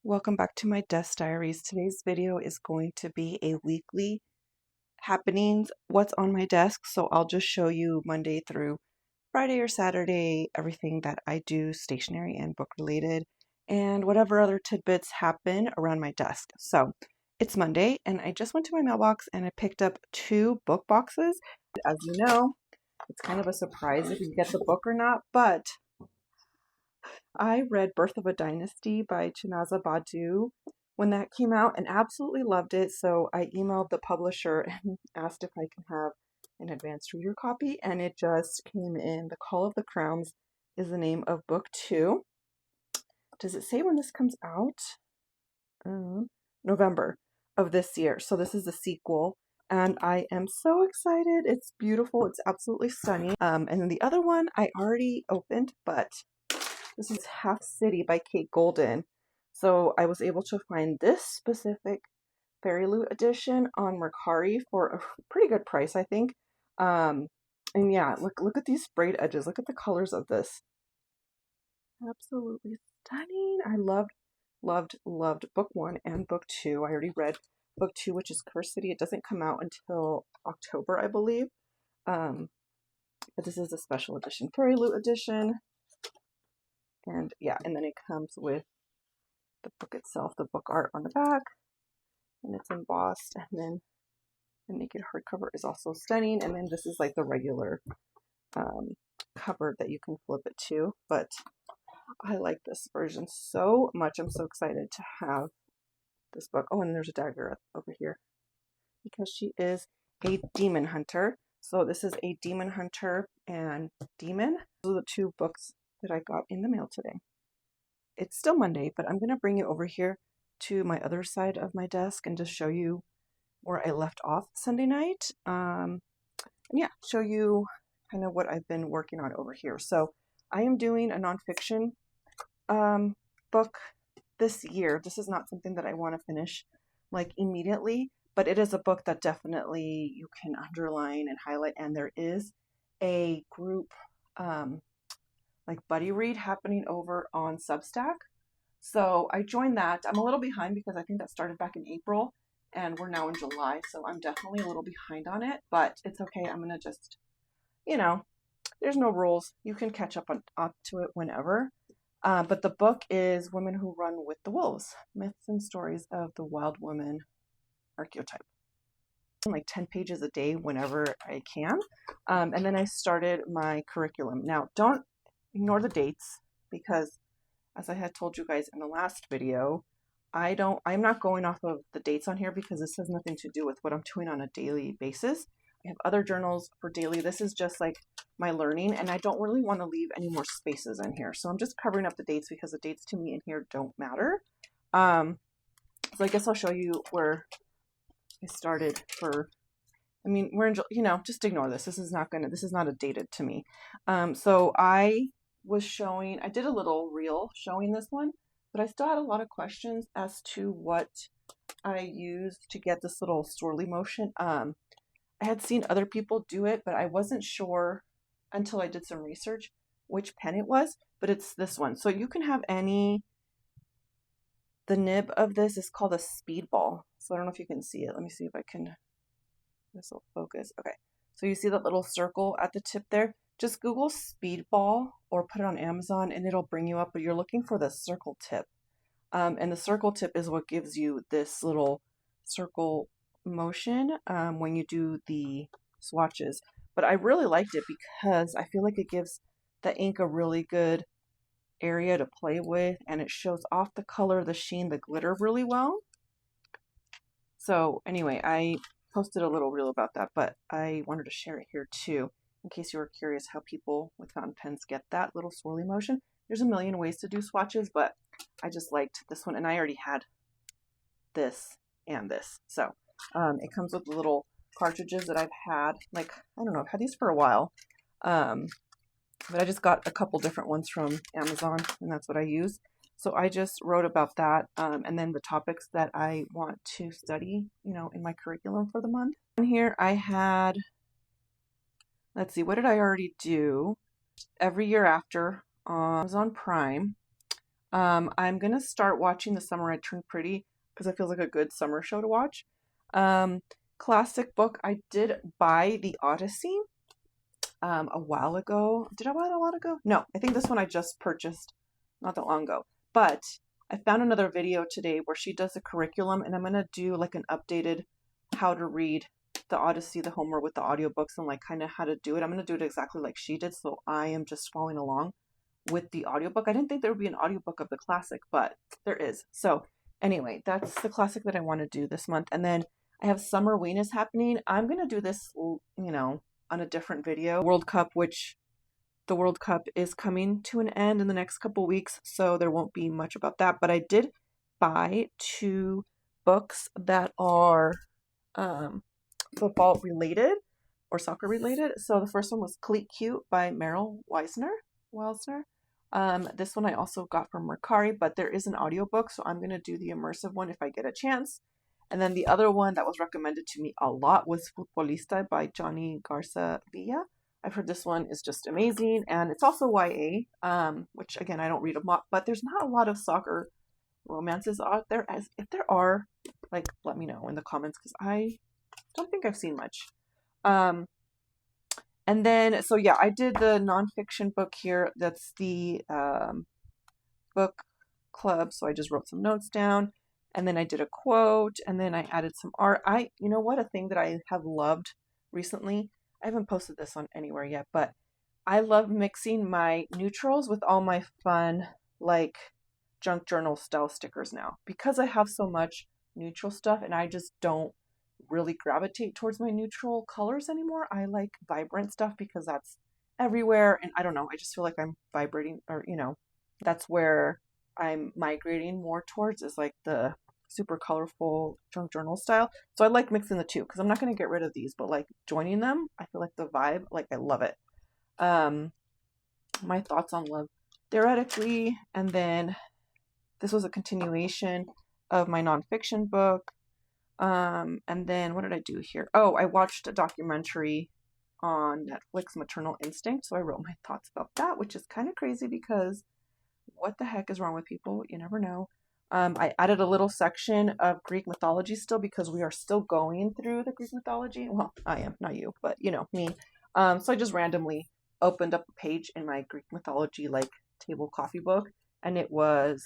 Welcome back to my Desk Diaries. Today's video is going to be a weekly happenings, what's on my desk. So I'll just show you Monday through Friday or Saturday, everything that I do stationery and book related, and whatever other tidbits happen around my desk. So it's Monday and I just went to my mailbox and I picked up 2 book boxes. As you know, it's kind of a surprise if you get the book or not, but I read Birth of a Dynasty by Chinaza Badu when that came out and absolutely loved it. So I emailed the publisher and asked if I can have an advanced reader copy, and it just came in. The Call of the Crowns is the name of book 2. Does it say when this comes out? November of this year. So this is the sequel, and I am so excited. It's beautiful. It's absolutely stunning. And then the other one I already opened, but this is Half City by Kate Golden. So I was able to find this specific Fairy Loot edition on Mercari for a pretty good price, I think. And yeah, look at these sprayed edges. Look at the colors of this. Absolutely stunning. I loved book 1 and book 2. I already read book 2, which is Curse City. It doesn't come out until October, I believe. But this is a special edition, Fairy Loot edition. And yeah, and then it comes with the book itself, the book art on the back, and it's embossed, and then the naked hardcover is also stunning, and then this is like the regular cover that you can flip it to, but I like this version so much. I'm so excited to have this book. Oh, and there's a dagger over here because she is a demon hunter. So this is a demon hunter and demon. Those are the 2 books that I got in the mail today. It's still Monday, but I'm going to bring you over here to my other side of my desk and just show you where I left off Sunday night. And yeah, show you kind of what I've been working on over here. So I am doing a nonfiction book this year. This is not something that I want to finish like immediately, but it is a book that definitely you can underline and highlight. And there is a group like buddy read happening over on Substack. So I joined that. I'm a little behind because I think that started back in April and we're now in July. So I'm definitely a little behind on it, but it's okay. I'm going to just, there's no rules. You can catch up to it whenever. But the book is Women Who Run with the Wolves, Myths and Stories of the Wild Woman Archetype. Like 10 pages a day whenever I can. And then I started my curriculum. Now, don't ignore the dates because, as I had told you guys in the last video, I'm not going off of the dates on here because this has nothing to do with what I'm doing on a daily basis. I have other journals for daily. This is just like my learning, and I don't really want to leave any more spaces in here. So I'm just covering up the dates because the dates to me in here don't matter. So I guess I'll show you where I started for, we're in, just ignore this. This is not a dated to me. So I did a little reel showing this one, but I still had a lot of questions as to what I used to get this little swirly motion. I had seen other people do it, but I wasn't sure until I did some research which pen it was, but it's this one. So you can have the nib of this is called a speedball. So I don't know if you can see it. Let me see if I can, this will focus. Okay. So you see that little circle at the tip there? Just Google speedball or put it on Amazon and it'll bring you up, but you're looking for the circle tip. And the circle tip is what gives you this little circle motion when you do the swatches. But I really liked it because I feel like it gives the ink a really good area to play with, and it shows off the color, the sheen, the glitter really well. So anyway, I posted a little reel about that, but I wanted to share it here too, in case you were curious how people with fountain pens get that little swirly motion. There's a million ways to do swatches, but I just liked this one, and I already had this and this. So it comes with the little cartridges that I've had, like, I don't know, I've had these for a while. But I just got a couple different ones from Amazon, and that's what I use. So I just wrote about that, and then the topics that I want to study, in my curriculum for the month. And here I had, let's see, what did I already do? Every year after on Amazon Prime, I'm gonna start watching The Summer I Turned Pretty because it feels like a good summer show to watch. Um, Classic book. I did buy The Odyssey a while ago. Did I buy it a while ago? No, I think this one I just purchased not that long ago. But I found another video today where she does a curriculum, and I'm gonna do like an updated how to read the Odyssey, the Homer with the audiobooks, and like kind of how to do it. I'm gonna do it exactly like she did, so I am just following along with the audiobook. I didn't think there would be an audiobook of the classic, but there is. So anyway, that's the classic that I want to do this month. And then I have Summer Venus happening. I'm gonna do this, on a different video. World Cup, which the World Cup is coming to an end in the next couple weeks, so there won't be much about that. But I did buy 2 books that are football related or soccer related. So the first one was Cleat Cute by Meryl Wilsner. This one I also got from Mercari, but there is an audiobook, so I'm going to do the immersive one if I get a chance. And then the other one that was recommended to me a lot was Futbolista by Johnny Garza Villa. I've heard this one is just amazing, and it's also YA, which again I don't read a lot, but there's not a lot of soccer romances out there. As if there are, like, let me know in the comments because I don't think I've seen much. And then, so yeah, I did the nonfiction book here. That's the book club. So I just wrote some notes down, and then I did a quote, and then I added some art. You know what, a thing that I have loved recently, I haven't posted this on anywhere yet, but I love mixing my neutrals with all my fun, like, junk journal style stickers now, because I have so much neutral stuff and I just don't really gravitate towards my neutral colors anymore. I like vibrant stuff because that's everywhere, and I don't know, I just feel like I'm vibrating, or that's where I'm migrating more towards, is like the super colorful junk journal style. So I like mixing the two because I'm not going to get rid of these, but like joining them, I feel like the vibe, like, I love it. My thoughts on love theoretically, and then this was a continuation of my nonfiction book. And then what did I do here? Oh, I watched a documentary on Netflix, Maternal Instinct. So I wrote my thoughts about that, which is kind of crazy because what the heck is wrong with people? You never know. I added a little section of Greek mythology still because we are still going through the Greek mythology. Well, I am, not you, but me. So I just randomly opened up a page in my Greek mythology, like, table coffee book, and it was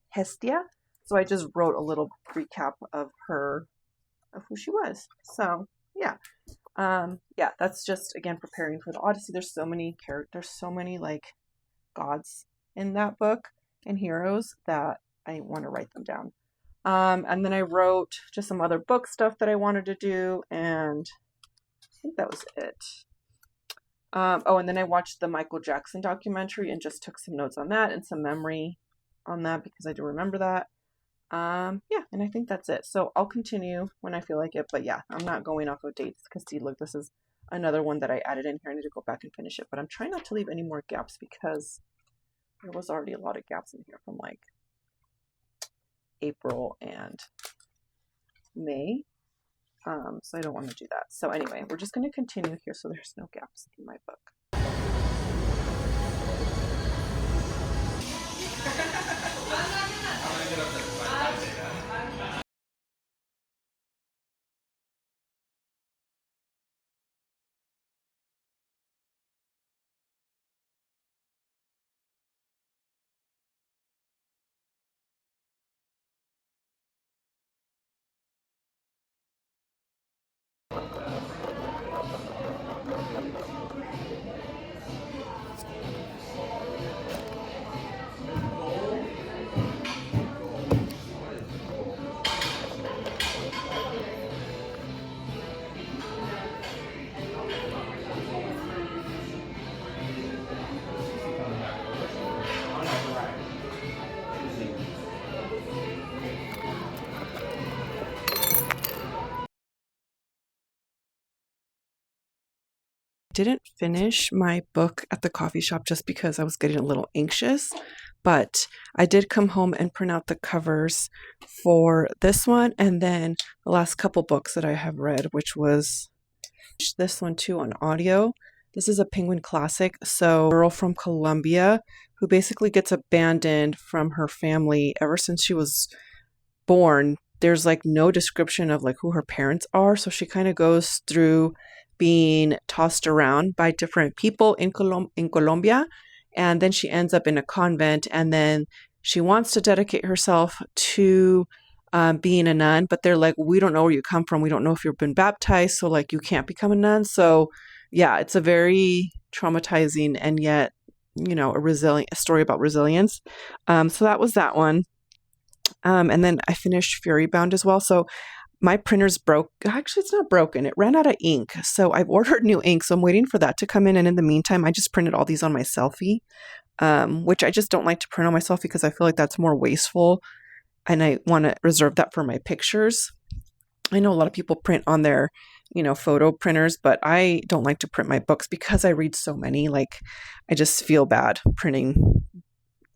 Hestia. So I just wrote a little recap of who she was. So yeah. That's just, again, preparing for the Odyssey. There's so many characters, so many, like, gods in that book and heroes that I want to write them down. And then I wrote just some other book stuff that I wanted to do, and I think that was it. And then I watched the Michael Jackson documentary and just took some notes on that and some memory on that because I do remember that. And I think that's it. So I'll continue when I feel like it, but yeah, I'm not going off of dates because, see, look, this is another one that I added in here. I need to go back and finish it, but I'm trying not to leave any more gaps because there was already a lot of gaps in here from like April and May. So I don't want to do that. So anyway, we're just going to continue here so there's no gaps in my book. Didn't finish my book at the coffee shop just because I was getting a little anxious, but I did come home and print out the covers for this one and then the last couple books that I have read, which was this one too on audio. This is a Penguin classic. So, a girl from Colombia who basically gets abandoned from her family ever since she was born. There's like no description of like who her parents are, so she kind of goes through being tossed around by different people in Colombia, and then she ends up in a convent, and then she wants to dedicate herself to being a nun, but they're like, we don't know where you come from, we don't know if you've been baptized, so like you can't become a nun. So yeah, it's a very traumatizing and yet, a story about resilience. So that was that one. And then I finished Fury Bound as well. So my printer's broke. Actually, it's not broken. It ran out of ink. So I've ordered new ink. So I'm waiting for that to come in. And in the meantime, I just printed all these on my selfie, which I just don't like to print on my selfie because I feel like that's more wasteful. And I want to reserve that for my pictures. I know a lot of people print on their, photo printers, but I don't like to print my books because I read so many. Like, I just feel bad printing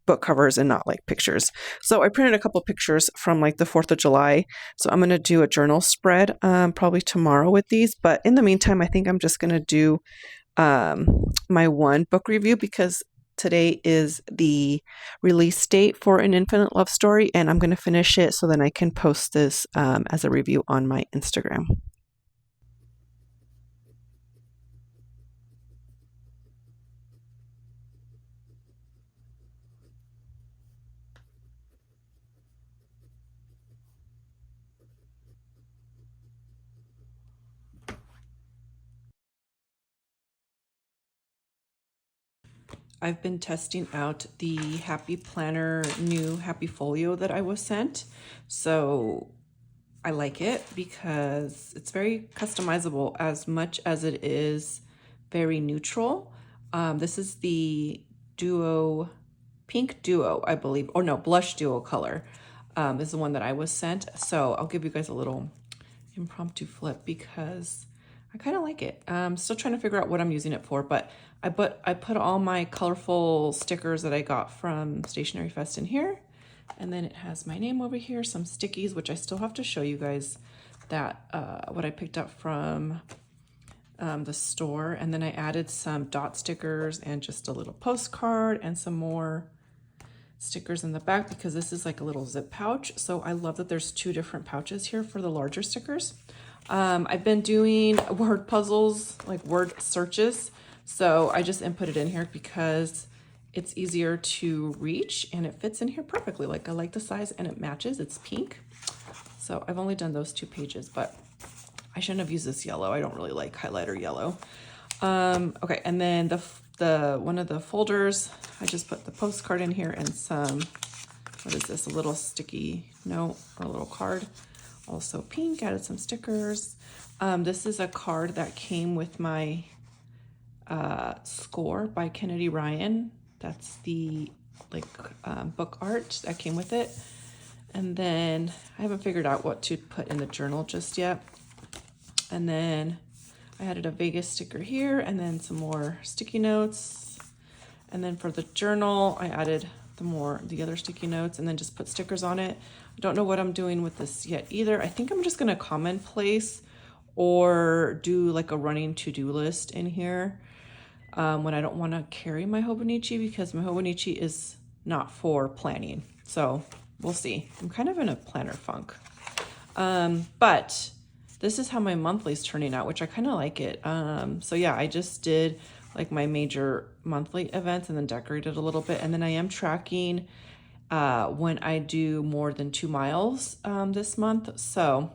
book covers and not like pictures. So I printed a couple pictures from like the 4th of July. So I'm going to do a journal spread probably tomorrow with these. But in the meantime, I think I'm just going to do my one book review because today is the release date for An Infinite Love Story, and I'm going to finish it so then I can post this as a review on my Instagram. I've been testing out the Happy Planner new Happy Folio that I was sent. So I like it because it's very customizable as much as it is very neutral. This is the Duo, Pink Duo, I believe, or no, Blush Duo color. This is the one that I was sent. So I'll give you guys a little impromptu flip because I kind of like it. I'm still trying to figure out what I'm using it for, but I put all my colorful stickers that I got from Stationery Fest in here. And then it has my name over here, some stickies, which I still have to show you guys that what I picked up from the store. And then I added some dot stickers and just a little postcard and some more stickers in the back because this is like a little zip pouch. So I love that there's 2 different pouches here for the larger stickers. I've been doing word puzzles, like word searches. So I just input it in here because it's easier to reach and it fits in here perfectly. Like I like the size and it matches, it's pink. So I've only done those 2 pages, but I shouldn't have used this yellow. I don't really like highlighter yellow. Okay, and then the one of the folders, I just put the postcard in here and some, what is this, a little sticky note or a little card. Also pink, added some stickers. This is a card that came with my Score by Kennedy Ryan. That's the book art that came with it. And then I haven't figured out what to put in the journal just yet. And then I added a Vegas sticker here and then some more sticky notes. And then for the journal, I added the other sticky notes and then just put stickers on it. I don't know what I'm doing with this yet either. I think I'm just going to commonplace or do like a running to-do list in here when I don't want to carry my Hobonichi because my Hobonichi is not for planning. So we'll see. I'm kind of in a planner funk. But this is how my monthly's turning out, which I kind of like it. So yeah, I just did like my major monthly events and then decorated a little bit. And then I am tracking when I do more than 2 miles this month. So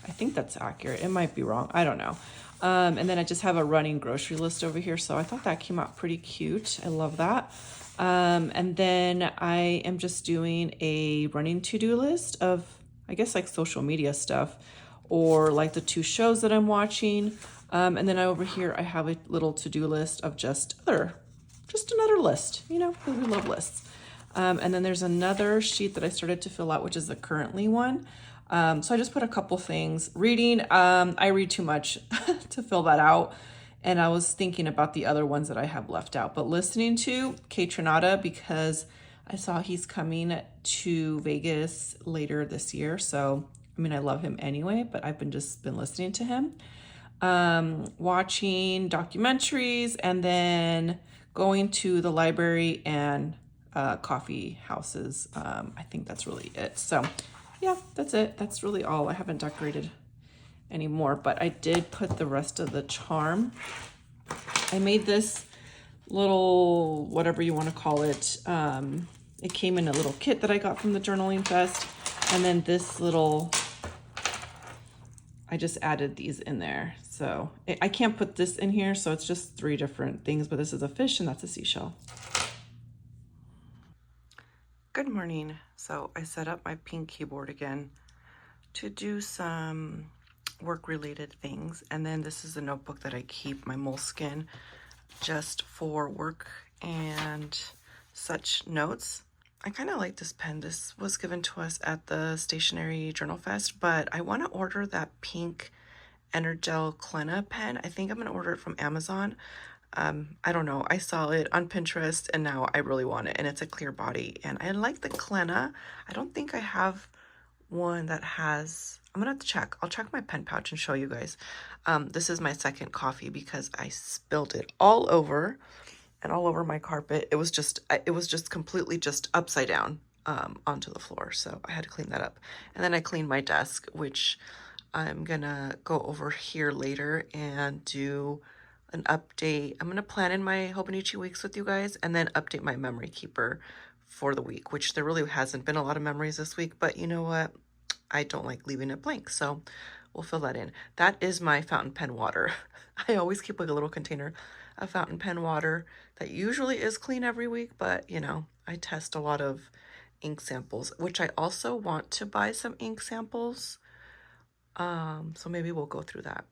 I think that's accurate. It might be wrong. I don't know. And then I just have a running grocery list over here. So I thought that came out pretty cute. I love that. And then I am just doing a running to-do list of, I guess, like social media stuff or like the 2 shows that I'm watching. And then over here, I have a little to-do list of just another list, because we love lists. And then there's another sheet that I started to fill out, which is the currently one. So I just put a couple things. Reading, I read too much to fill that out. And I was thinking about the other ones that I have left out. But listening to Kate Trinata because I saw he's coming to Vegas later this year. So, I love him anyway, but I've been listening to him. Watching documentaries and then going to the library and coffee houses. I think that's really it. So yeah, that's it. That's really all. I haven't decorated anymore, but I did put the rest of the charm. I made this little, whatever you want to call it. It came in a little kit that I got from the Journaling Fest. And then this little, I just added these in there. So I can't put this in here, so it's just 3 different things, but this is a fish and that's a seashell. Good morning. So I set up my pink keyboard again to do some work-related things. And then this is a notebook that I keep, my moleskin, just for work and such notes. I kind of like this pen. This was given to us at the Stationery Journal Fest, but I want to order that pink Energel Clenna pen. I think I'm going to order it from Amazon. I don't know. I saw it on Pinterest and now I really want it, and it's a clear body. And I like the Clenna. I don't think I have one that has, I'm gonna have to check. I'll check my pen pouch and show you guys. This is my second coffee because I spilled it all over and all over my carpet. It was just completely just upside down onto the floor. So I had to clean that up. And then I cleaned my desk, which I'm gonna go over here later and do an update. I'm gonna plan in my Hobonichi weeks with you guys and then update my memory keeper for the week, which there really hasn't been a lot of memories this week, but you know what? I don't like leaving it blank, so we'll fill that in. That is my fountain pen water. I always keep like a little container of fountain pen water that usually is clean every week, but you know, I test a lot of ink samples, which I also want to buy some ink samples. So maybe we'll go through that.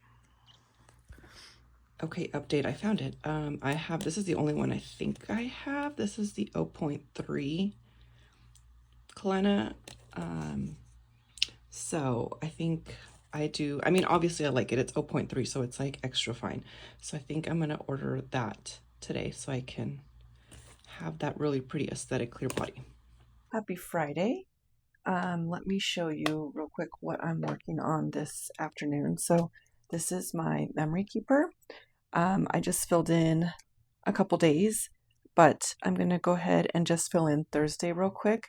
Okay, update, I found it. I have, this is the only one I think I have. This is the 0.3 Clenna. So I think I do, I mean, obviously I like it. It's 0.3, so it's like extra fine. So I think I'm gonna order that today so I can have that really pretty aesthetic clear body. Happy Friday. Let me show you real quick what I'm working on this afternoon. So this is my memory keeper. I just filled in a couple days, but I'm going to go ahead and just fill in Thursday real quick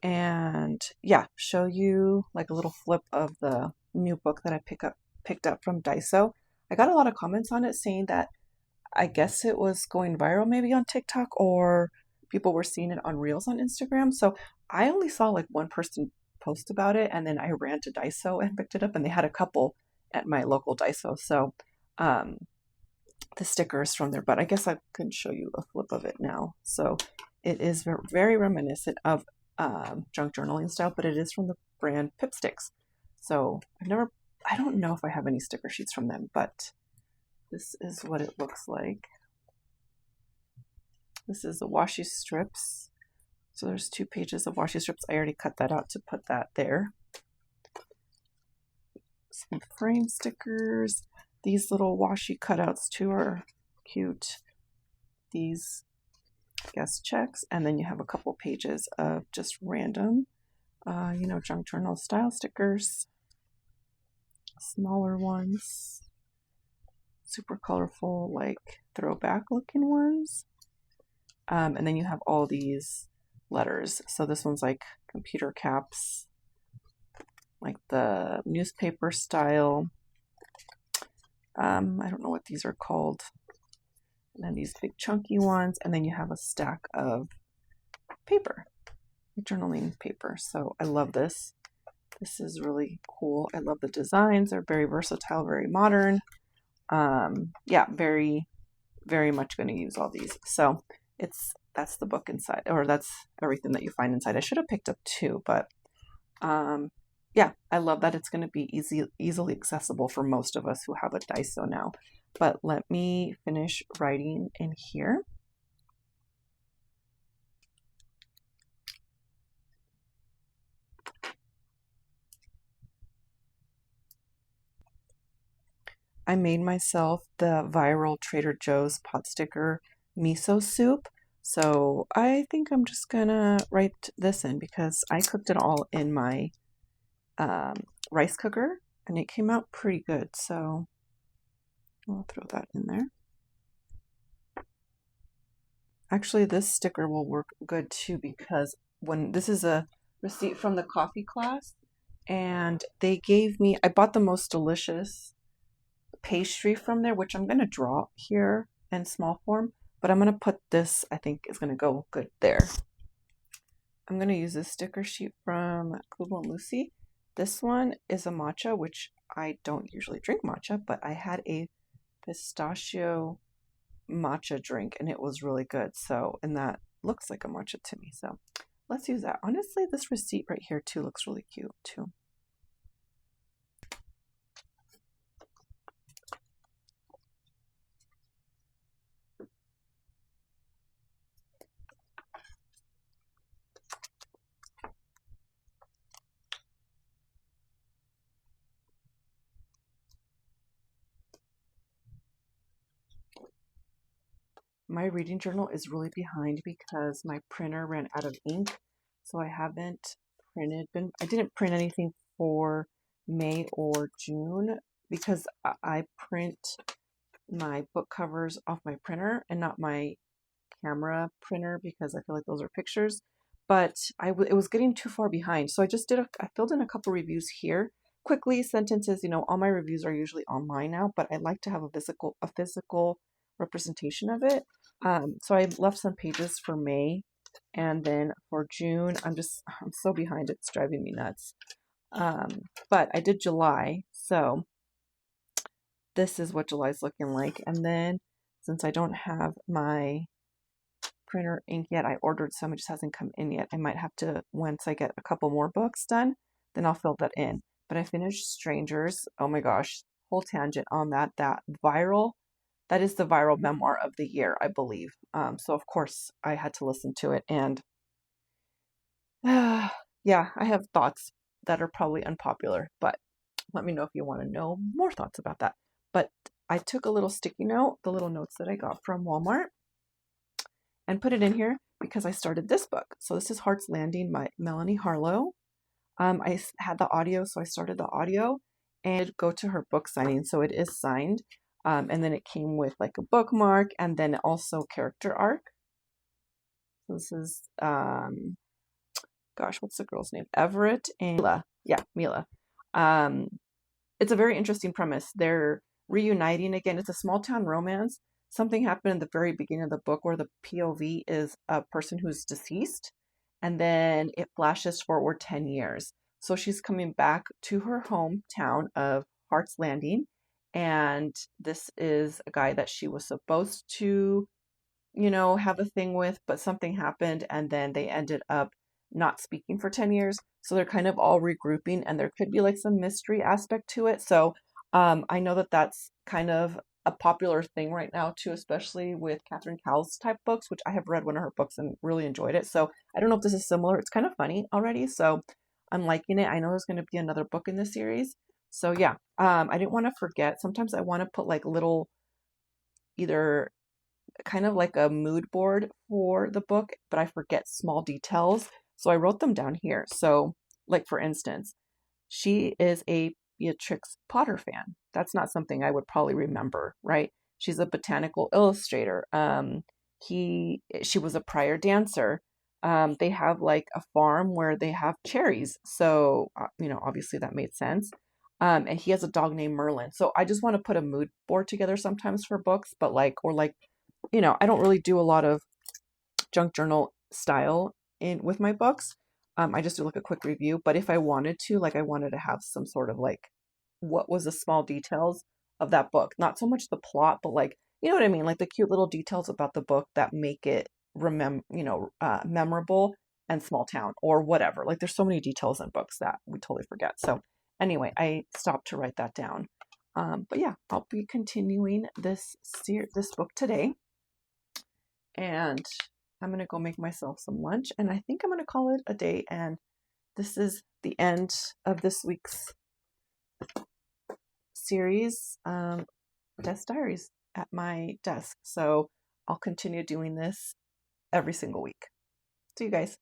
and yeah, show you like a little flip of the new book that I picked up from Daiso. I got a lot of comments on it saying that I guess it was going viral maybe on TikTok, or people were seeing it on Reels on Instagram. So I only saw like one person post about it, and then I ran to Daiso and picked it up, and they had a couple at my local Daiso. So the stickers from there, but I guess I could show you a flip of it now. So it is very reminiscent of junk journaling style, but it is from the brand Pipsticks. So I don't know if I have any sticker sheets from them, but this is what it looks like. This is the washi strips. So there's 2 pages of washi strips. I already cut that out to put that there. Some frame stickers. These little washi cutouts too are cute. These guest checks, and then you have a couple pages of just random, junk journal style stickers. Smaller ones, super colorful, like throwback looking ones. And then you have all these letters. So this one's like computer caps, like the newspaper style. I don't know what these are called. And then these big chunky ones, and then you have a stack of paper, journaling paper. So I love this. This is really cool. I love the designs. They're very versatile, very modern. Yeah, very, very much going to use all these. So that's the book inside, or that's everything that you find inside. I should have picked up 2, but yeah, I love that it's going to be easily accessible for most of us who have a Daiso now. But let me finish writing in here. I made myself the viral Trader Joe's pot sticker miso soup. So I think I'm just gonna write this in because I cooked it all in my rice cooker and it came out pretty good. So I'll throw that in there. Actually, this sticker will work good too because when this is a receipt from the coffee class, and they gave me, I bought the most delicious pastry from there, which I'm going to draw here in small form, but I'm going to put this, I think is going to go good there. I'm going to use this sticker sheet from Kubo and Lucy. This one is a matcha, which I don't usually drink matcha, but I had a pistachio matcha drink and it was really good. So, and that looks like a matcha to me. So let's use that. Honestly, this receipt right here too looks really cute too. My reading journal is really behind because my printer ran out of ink. So I haven't I didn't print anything for May or June because I print my book covers off my printer and not my camera printer because I feel like those are pictures. But it was getting too far behind. So I filled in a couple reviews here. Quickly, sentences, all my reviews are usually online now, but I like to have a physical representation of it. So I left some pages for May, and then for June, I'm so behind, it's driving me nuts. But I did July, so this is what July's looking like. And then since I don't have my printer ink yet, I ordered some, it just hasn't come in yet. I might have to, once I get a couple more books done, then I'll fill that in. But I finished Strangers. Oh my gosh, whole tangent on that. That is the viral memoir of the year, I believe. So of course I had to listen to it, and yeah, I have thoughts that are probably unpopular, but let me know if you want to know more thoughts about that. But I took a little sticky note, the little notes that I got from Walmart, and put it in here because I started this book. So this is Heart's Landing by Melanie Harlow. I had the audio, so I started the audio and go to her book signing. So it is signed. And then it came with like a bookmark and then also character arc. So this is, gosh, what's the girl's name? Everett and Mila. Yeah, Mila. It's a very interesting premise. They're reuniting again. It's a small town romance. Something happened in the very beginning of the book where the POV is a person who's deceased, and then it flashes forward 10 years. So she's coming back to her hometown of Hart's Landing, and this is a guy that she was supposed to, have a thing with, but something happened, and then they ended up not speaking for 10 years. So they're kind of all regrouping, and there could be like some mystery aspect to it. So I know that that's kind of a popular thing right now too, especially with Catherine Cowles type books, which I have read one of her books and really enjoyed it. So I don't know if this is similar. It's kind of funny already. So I'm liking it. I know there's going to be another book in this series. So yeah, I didn't want to forget. Sometimes I want to put like little, either kind of like a mood board for the book, but I forget small details. So I wrote them down here. So, like for instance, she is a Beatrix Potter fan. That's not something I would probably remember, right? She's a botanical illustrator. She was a prior dancer. They have like a farm where they have cherries. So, obviously that made sense. And he has a dog named Merlin. So I just want to put a mood board together sometimes for books, but I don't really do a lot of junk journal style in with my books. I just do like a quick review, but if I wanted to, like I wanted to have some sort of like what was the small details of that book, not so much the plot, but like, you know what I mean, like the cute little details about the book that make it memorable, and small town or whatever. Like there's so many details in books that we totally forget. So anyway, I stopped to write that down. But yeah, I'll be continuing this book today. And I'm going to go make myself some lunch, and I think I'm going to call it a day. And this is the end of this week's series, Desk Diaries at my desk. So I'll continue doing this every single week. See you guys.